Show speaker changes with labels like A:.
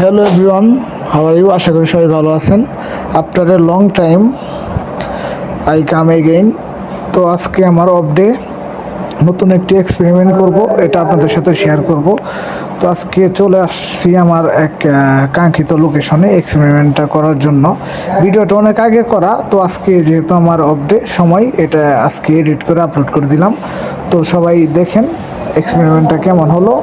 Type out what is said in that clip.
A: Hello everyone, how are you? আশা করি সবাই ভালো আছেন। After a long time I come again. তো আজকে আমার অফ ডে, নতুন একটি এক্সপেরিমেন্ট করব, এটা আপনাদের সাথে শেয়ার করব। তো আজকে চলে আসছি আমার এক কাঙ্ক্ষিত লোকেশনে এক্সপেরিমেন্টটা করার জন্য। ভিডিওটা অনেক আগে করা, তো আজকে যেহেতু আমার অফ ডে সময়, এটা আজকে এডিট করে আপলোড করে দিলাম। তো সবাই দেখেন এক্সপেরিমেন্টটা কেমন হলো।